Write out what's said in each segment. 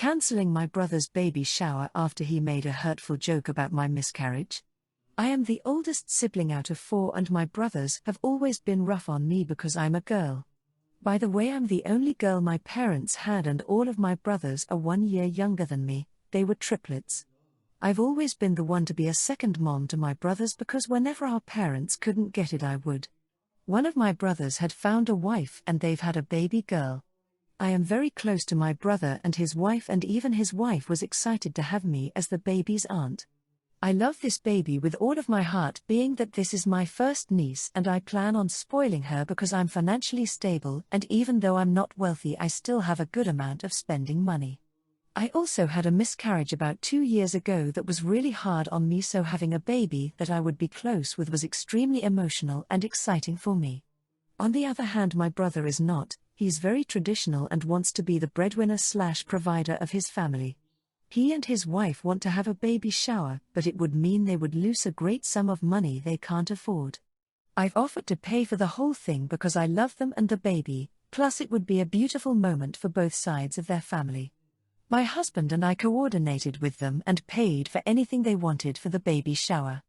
cancelling my brother's baby shower after he made a hurtful joke about my miscarriage. I am the oldest sibling out of 4 and my brothers have always been rough on me because I'm a girl. By the way, I'm the only girl my parents had and all of my brothers are 1 year younger than me, they were triplets. I've always been the one to be a second mom to my brothers because whenever our parents couldn't get it I would. One of my brothers had found a wife and they've had a baby girl. I am very close to my brother and his wife, and even his wife was excited to have me as the baby's aunt. I love this baby with all of my heart, being that this is my first niece and I plan on spoiling her because I'm financially stable, and even though I'm not wealthy I still have a good amount of spending money. I also had a miscarriage about 2 years ago that was really hard on me, so having a baby that I would be close with was extremely emotional and exciting for me. On the other hand, my brother is not. He's very traditional and wants to be the breadwinner/provider of his family. He and his wife want to have a baby shower, but it would mean they would lose a great sum of money they can't afford. I've offered to pay for the whole thing because I love them and the baby, plus it would be a beautiful moment for both sides of their family. My husband and I coordinated with them and paid for anything they wanted for the baby shower.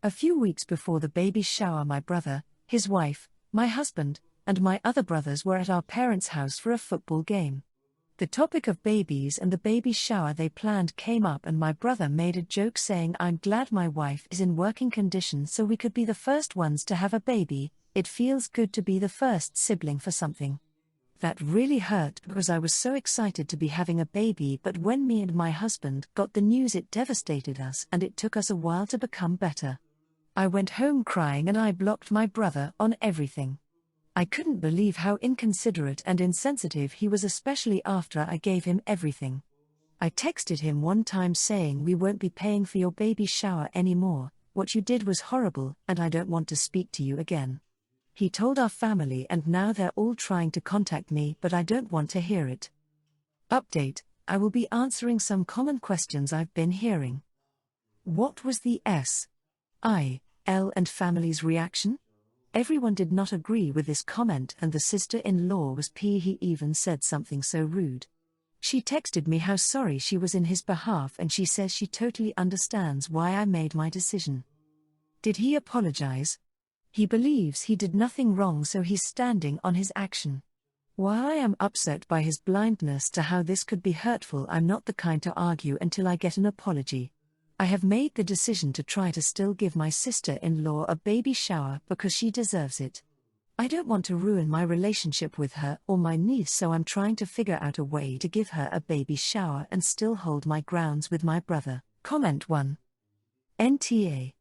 A few weeks before the baby shower, my brother, his wife, my husband, and my other brothers were at our parents' house for a football game. The topic of babies and the baby shower they planned came up, and my brother made a joke saying, "I'm glad my wife is in working condition so we could be the first ones to have a baby. It feels good to be the first sibling for something." That really hurt because I was so excited to be having a baby, but when me and my husband got the news it devastated us and it took us a while to become better. I went home crying and I blocked my brother on everything. I couldn't believe how inconsiderate and insensitive he was, especially after I gave him everything. I texted him one time saying, "We won't be paying for your baby shower anymore, what you did was horrible and I don't want to speak to you again." He told our family and now they're all trying to contact me, but I don't want to hear it. Update: I will be answering some common questions I've been hearing. What was the S.I.L. and family's reaction? Everyone did not agree with this comment and the sister-in-law was he even said something so rude. She texted me how sorry she was in his behalf and she says she totally understands why I made my decision. Did he apologize? He believes he did nothing wrong, so he's standing on his action. While I am upset by his blindness to how this could be hurtful, I'm not the kind to argue until I get an apology. I have made the decision to try to still give my sister-in-law a baby shower because she deserves it. I don't want to ruin my relationship with her or my niece, so I'm trying to figure out a way to give her a baby shower and still hold my grounds with my brother. Comment 1. NTA.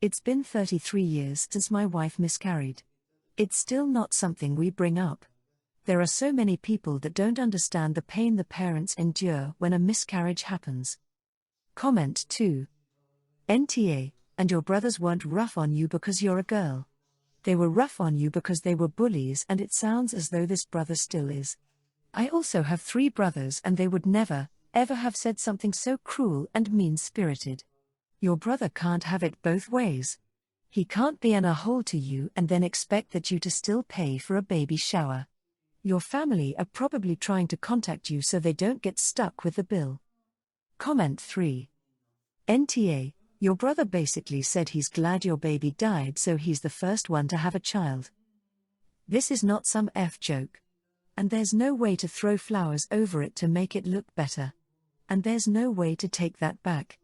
It's been 33 years since my wife miscarried. It's still not something we bring up. There are so many people that don't understand the pain the parents endure when a miscarriage happens. Comment 2. NTA, and your brothers weren't rough on you because you're a girl. They were rough on you because they were bullies, and it sounds as though this brother still is. I also have 3 brothers and they would never, ever have said something so cruel and mean-spirited. Your brother can't have it both ways. He can't be an a-hole to you and then expect that you to still pay for a baby shower. Your family are probably trying to contact you so they don't get stuck with the bill. Comment 3. NTA, your brother basically said he's glad your baby died so he's the first one to have a child. This is not some joke. And there's no way to throw flowers over it to make it look better. And there's no way to take that back.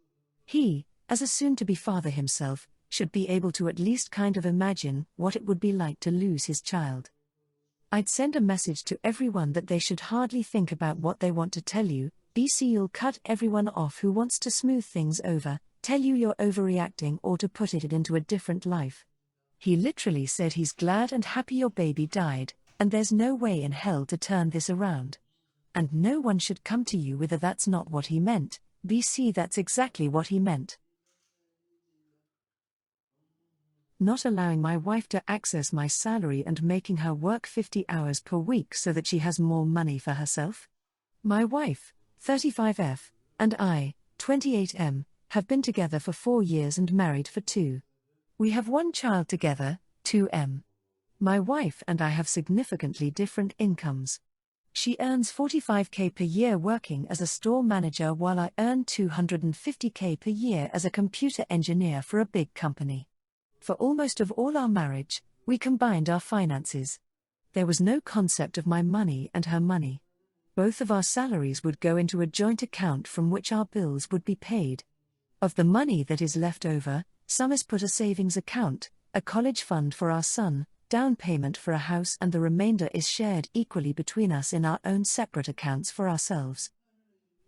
He, as a soon-to-be father himself, should be able to at least kind of imagine what it would be like to lose his child. I'd send a message to everyone that they should hardly think about what they want to tell you. You'll cut everyone off who wants to smooth things over, tell you you're overreacting, or to put it into a different life. He literally said he's glad and happy your baby died, and there's no way in hell to turn this around. And no one should come to you with a "that's not what he meant." That's exactly what he meant. Not allowing my wife to access my salary and making her work 50 hours per week so that she has more money for herself. My wife, 35F, and I, 28M, have been together for 4 years and married for 2. We have 1 child together, 2M. My wife and I have significantly different incomes. She earns $45K per year working as a store manager while I earn $250K per year as a computer engineer for a big company. For almost of all our marriage, we combined our finances. There was no concept of my money and her money. Both of our salaries would go into a joint account from which our bills would be paid. Of the money that is left over, some is put a savings account, a college fund for our son, down payment for a house, and the remainder is shared equally between us in our own separate accounts for ourselves.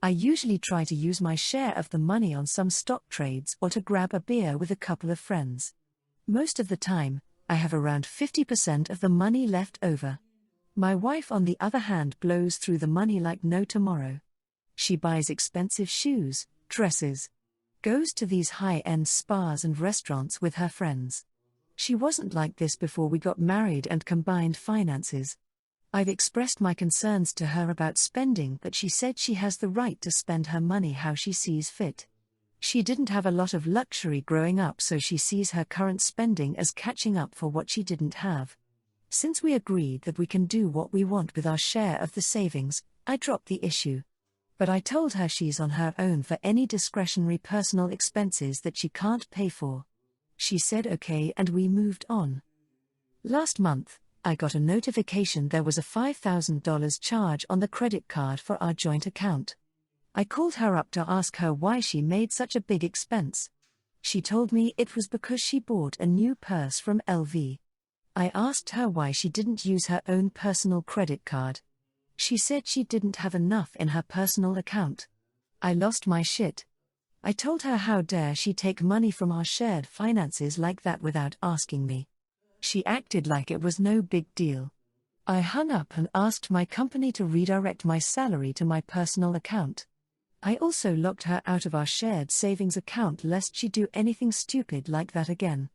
I usually try to use my share of the money on some stock trades or to grab a beer with a couple of friends. Most of the time, I have around 50% of the money left over. My wife, on the other hand, blows through the money like no tomorrow. She buys expensive shoes, dresses, goes to these high-end spas and restaurants with her friends. She wasn't like this before we got married and combined finances. I've expressed my concerns to her about spending, but she said she has the right to spend her money how she sees fit. She didn't have a lot of luxury growing up, so she sees her current spending as catching up for what she didn't have. Since we agreed that we can do what we want with our share of the savings, I dropped the issue. But I told her she's on her own for any discretionary personal expenses that she can't pay for. She said okay, and we moved on. Last month, I got a notification there was a $5,000 charge on the credit card for our joint account. I called her up to ask her why she made such a big expense. She told me it was because she bought a new purse from LV. I asked her why she didn't use her own personal credit card. She said she didn't have enough in her personal account. I lost my shit. I told her how dare she take money from our shared finances like that without asking me. She acted like it was no big deal. I hung up and asked my company to redirect my salary to my personal account. I also locked her out of our shared savings account lest she do anything stupid like that again.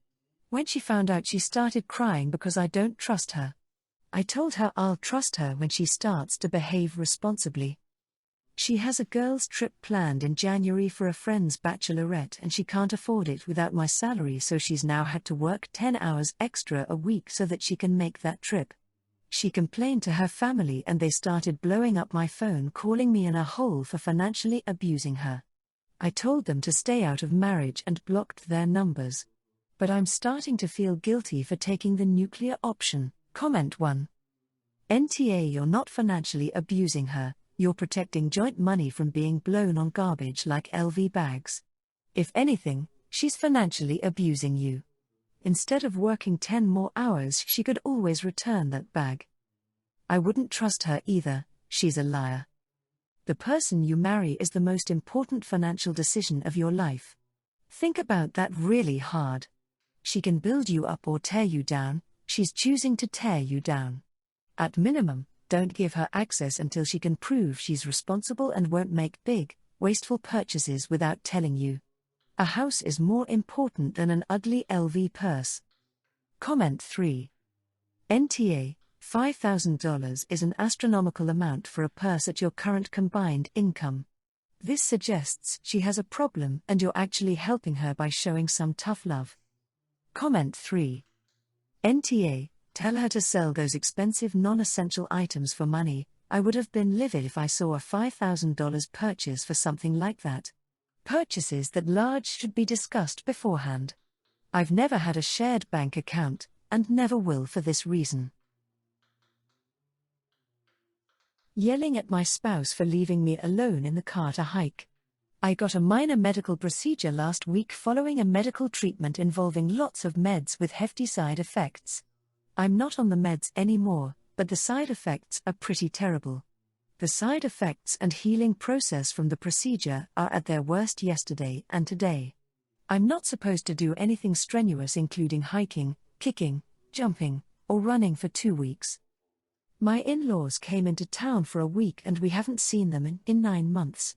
When she found out, she started crying because I don't trust her. I told her I'll trust her when she starts to behave responsibly. She has a girls' trip planned in January for a friend's bachelorette, and she can't afford it without my salary, so she's now had to work 10 hours extra a week so that she can make that trip. She complained to her family and they started blowing up my phone, calling me in a hole for financially abusing her. I told them to stay out of marriage and blocked their numbers. But I'm starting to feel guilty for taking the nuclear option. Comment 1. NTA, you're not financially abusing her, you're protecting joint money from being blown on garbage like LV bags. If anything, she's financially abusing you. Instead of working 10 more hours, she could always return that bag. I wouldn't trust her either, she's a liar. The person you marry is the most important financial decision of your life. Think about that really hard. She can build you up or tear you down, she's choosing to tear you down. At minimum, don't give her access until she can prove she's responsible and won't make big, wasteful purchases without telling you. A house is more important than an ugly LV purse. Comment 3. NTA, $5,000 is an astronomical amount for a purse at your current combined income. This suggests she has a problem and you're actually helping her by showing some tough love. Comment 3. NTA, tell her to sell those expensive non-essential items for money. I would have been livid if I saw a $5,000 purchase for something like that. Purchases that large should be discussed beforehand. I've never had a shared bank account, and never will for this reason. Yelling at my spouse for leaving me alone in the car to hike. I got a minor medical procedure last week following a medical treatment involving lots of meds with hefty side effects. I'm not on the meds anymore, but the side effects are pretty terrible. The side effects and healing process from the procedure are at their worst yesterday and today. I'm not supposed to do anything strenuous, including hiking, kicking, jumping, or running for 2 weeks. My in-laws came into town for a week and we haven't seen them in 9 months.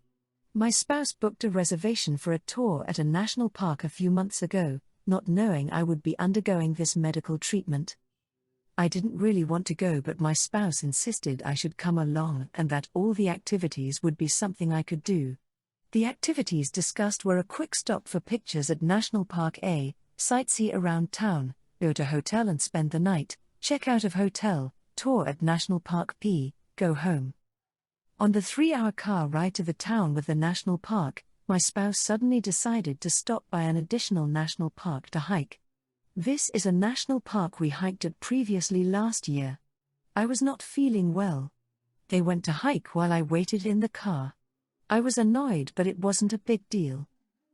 My spouse booked a reservation for a tour at a national park a few months ago, not knowing I would be undergoing this medical treatment. I didn't really want to go, but my spouse insisted I should come along and that all the activities would be something I could do. The activities discussed were a quick stop for pictures at National Park A, sightsee around town, go to hotel and spend the night, check out of hotel, tour at National Park B, go home. On the 3-hour car ride to the town with the national park, my spouse suddenly decided to stop by an additional national park to hike. This is a national park we hiked at previously last year. I was not feeling well. They went to hike while I waited in the car. I was annoyed, but it wasn't a big deal.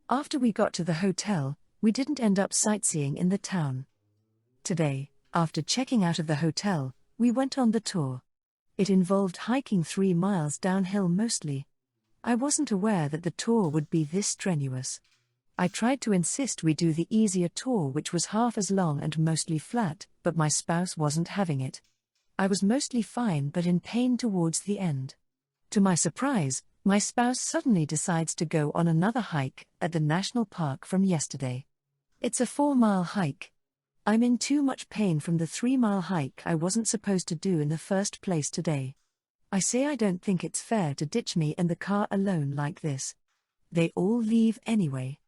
After we got to the hotel, we didn't end up sightseeing in the town. Today, after checking out of the hotel, we went on the tour. It involved hiking 3 miles downhill mostly. I wasn't aware that the tour would be this strenuous. I tried to insist we do the easier tour, which was half as long and mostly flat, but my spouse wasn't having it. I was mostly fine but in pain towards the end. To my surprise, my spouse suddenly decides to go on another hike at the national park from yesterday. It's a 4-mile hike. I'm in too much pain from the 3-mile hike I wasn't supposed to do in the first place today. I say I don't think it's fair to ditch me in the car alone like this. They all leave anyway.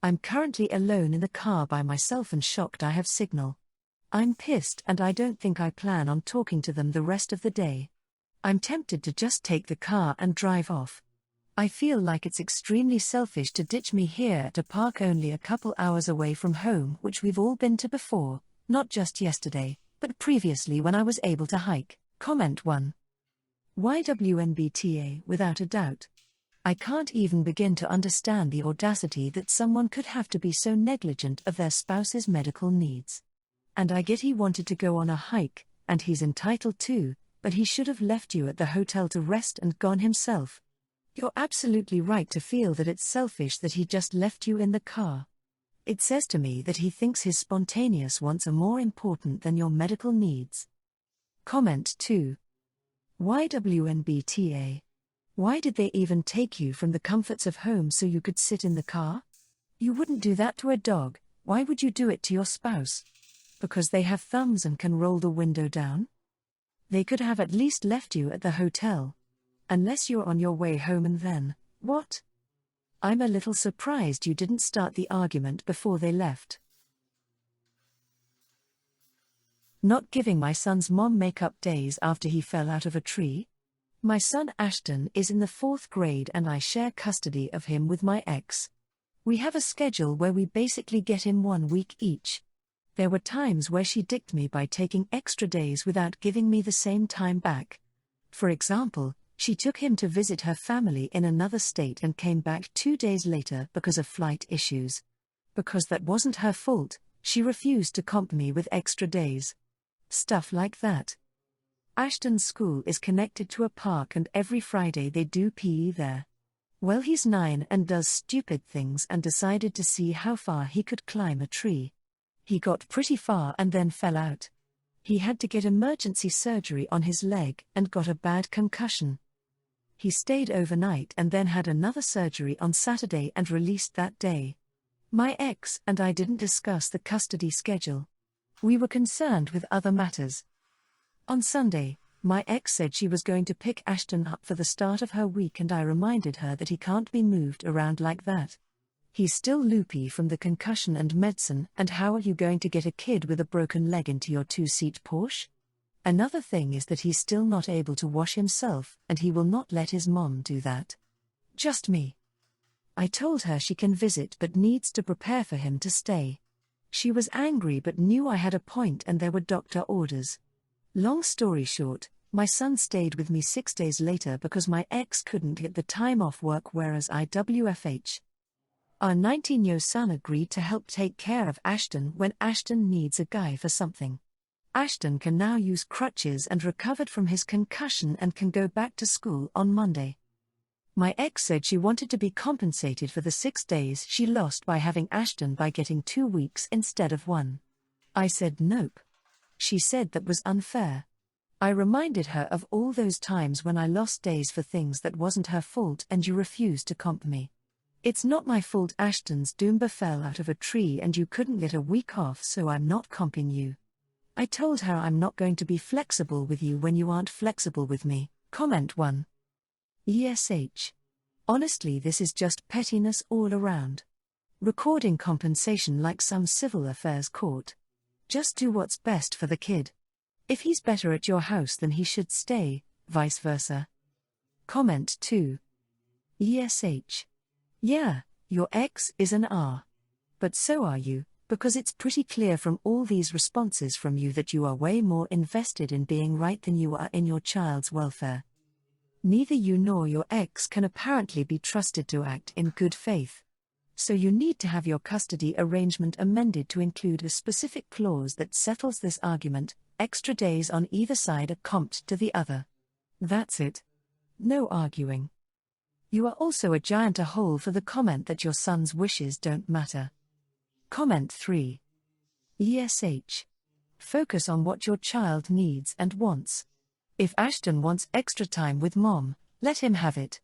I'm currently alone in the car by myself and shocked I have signal. I'm pissed and I don't think I plan on talking to them the rest of the day. I'm tempted to just take the car and drive off. I feel like it's extremely selfish to ditch me here at a park only a couple hours away from home, which we've all been to before, not just yesterday, but previously when I was able to hike. Comment 1. YWNBTA without a doubt. I can't even begin to understand the audacity that someone could have to be so negligent of their spouse's medical needs. And I get he wanted to go on a hike, and he's entitled to, but he should have left you at the hotel to rest and gone himself. You're absolutely right to feel that it's selfish that he just left you in the car. It says to me that he thinks his spontaneous wants are more important than your medical needs. Comment 2. YWNBTA. Why did they even take you from the comforts of home so you could sit in the car? You wouldn't do that to a dog. Why would you do it to your spouse? Because they have thumbs and can roll the window down? They could have at least left you at the hotel. Unless you're on your way home and then, what? I'm a little surprised you didn't start the argument before they left. Not giving my son's mom makeup days after he fell out of a tree? My son Ashton is in the 4th grade and I share custody of him with my ex. We have a schedule where we basically get him 1 week each. There were times where she dicked me by taking extra days without giving me the same time back. For example, she took him to visit her family in another state and came back 2 days later because of flight issues. Because that wasn't her fault, she refused to comp me with extra days. Stuff like that. Ashton's school is connected to a park and every Friday they do PE there. Well, he's 9 and does stupid things and decided to see how far he could climb a tree. He got pretty far and then fell out. He had to get emergency surgery on his leg and got a bad concussion. He stayed overnight and then had another surgery on Saturday and released that day. My ex and I didn't discuss the custody schedule. We were concerned with other matters. On Sunday, my ex said she was going to pick Ashton up for the start of her week and I reminded her that he can't be moved around like that. He's still loopy from the concussion and medicine, and how are you going to get a kid with a broken leg into your 2-seat Porsche? Another thing is that he's still not able to wash himself, and he will not let his mom do that. Just me. I told her she can visit but needs to prepare for him to stay. She was angry but knew I had a point and there were doctor orders. Long story short, my son stayed with me 6 days later because my ex couldn't get the time off work, whereas IWFH. Our 19-year-old son agreed to help take care of Ashton when Ashton needs a guy for something. Ashton can now use crutches and recovered from his concussion and can go back to school on Monday. My ex said she wanted to be compensated for the 6 days she lost by having Ashton by getting 2 weeks instead of 1. I said nope. She said that was unfair. I reminded her of all those times when I lost days for things that wasn't her fault and you refused to comp me. It's not my fault Ashton's Doomba fell out of a tree and you couldn't get a week off, so I'm not comping you. I told her I'm not going to be flexible with you when you aren't flexible with me. Comment 1. ESH. Honestly, this is just pettiness all around. Recording compensation like some civil affairs court. Just do what's best for the kid. If he's better at your house then he should stay, vice versa. Comment 2. ESH. Yeah, your ex is an R. But so are you, because it's pretty clear from all these responses from you that you are way more invested in being right than you are in your child's welfare. Neither you nor your ex can apparently be trusted to act in good faith. So you need to have your custody arrangement amended to include a specific clause that settles this argument. Extra days on either side are comped to the other. That's it. No arguing. You are also a giant hole for the comment that your son's wishes don't matter. Comment 3. ESH. Focus on what your child needs and wants. If Ashton wants extra time with mom, let him have it.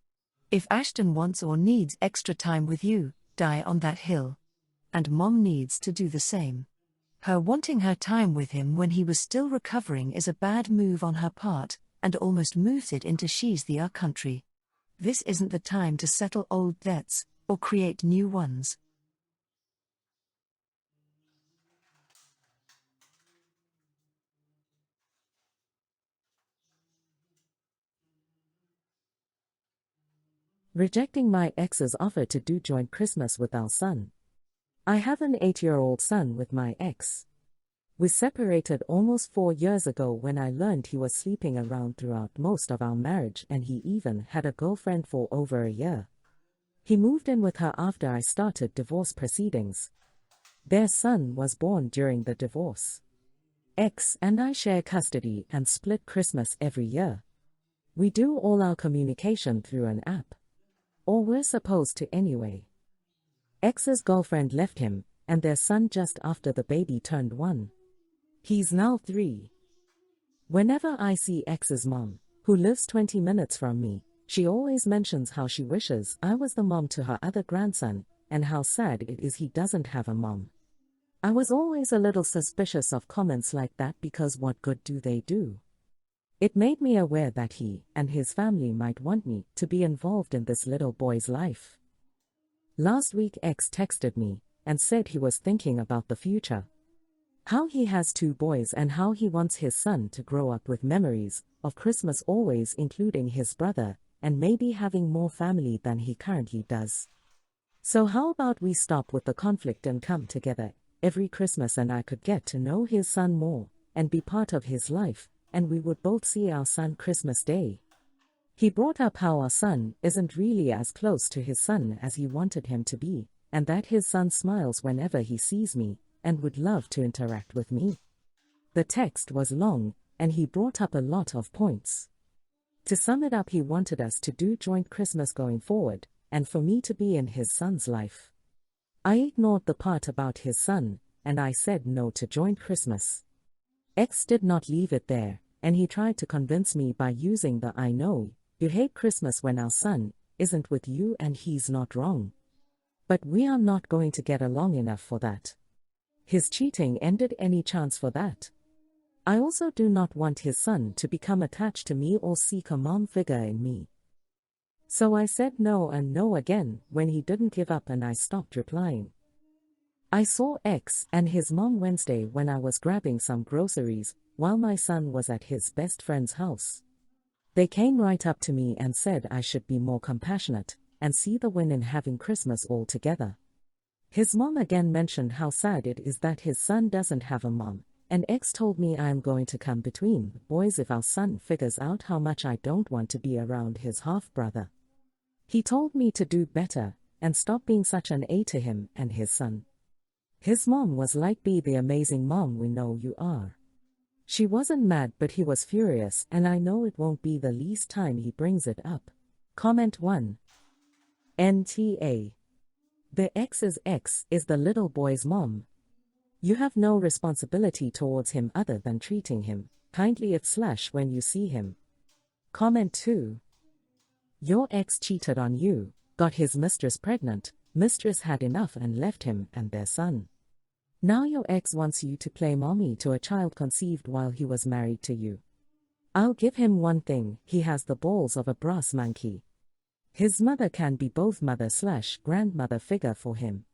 If Ashton wants or needs extra time with you, die on that hill. And mom needs to do the same. Her wanting her time with him when he was still recovering is a bad move on her part, and almost moves it into she's the our country. This isn't the time to settle old debts, or create new ones. Rejecting my ex's offer to do joint Christmas with our son. I have an 8-year-old son with my ex. We separated almost 4 years ago when I learned he was sleeping around throughout most of our marriage, and he even had a girlfriend for over a year. He moved in with her after I started divorce proceedings. Their son was born during the divorce. Ex and I share custody and split Christmas every year. We do all our communication through an app. Or we're supposed to anyway. Ex's girlfriend left him, and their son just after the baby turned 1. He's now 3. Whenever I see ex's mom, who lives 20 minutes from me, she always mentions how she wishes I was the mom to her other grandson, and how sad it is he doesn't have a mom. I was always a little suspicious of comments like that because what good do they do? It made me aware that he and his family might want me to be involved in this little boy's life. Last week ex texted me and said he was thinking about the future. How he has 2 boys and how he wants his son to grow up with memories of Christmas always including his brother, and maybe having more family than he currently does. So how about we stop with the conflict and come together every Christmas, and I could get to know his son more and be part of his life, and we would both see our son Christmas Day. He brought up how our son isn't really as close to his son as he wanted him to be, and that his son smiles whenever he sees me, and would love to interact with me. The text was long, and he brought up a lot of points. To sum it up, he wanted us to do joint Christmas going forward, and for me to be in his son's life. I ignored the part about his son, and I said no to joint Christmas. Ex did not leave it there, and he tried to convince me by using the "I know you hate Christmas when our son isn't with you," and he's not wrong. But we are not going to get along enough for that. His cheating ended any chance for that. I also do not want his son to become attached to me or seek a mom figure in me. So I said no and no again when he didn't give up, and I stopped replying. I saw ex and his mom Wednesday when I was grabbing some groceries, while my son was at his best friend's house. They came right up to me and said I should be more compassionate, and see the win in having Christmas all together. His mom again mentioned how sad it is that his son doesn't have a mom, and ex told me I am going to come between the boys if our son figures out how much I don't want to be around his half-brother. He told me to do better, and stop being such an A to him and his son. His mom was like, "Be the amazing mom we know you are." She wasn't mad, but he was furious, and I know it won't be the least time he brings it up. Comment 1. NTA. The ex's ex is the little boy's mom. You have no responsibility towards him other than treating him kindly if/when you see him. Comment 2. Your ex cheated on you, got his mistress pregnant, mistress had enough and left him and their son. Now your ex wants you to play mommy to a child conceived while he was married to you. I'll give him one thing: he has the balls of a brass monkey. His mother can be both mother/grandmother figure for him.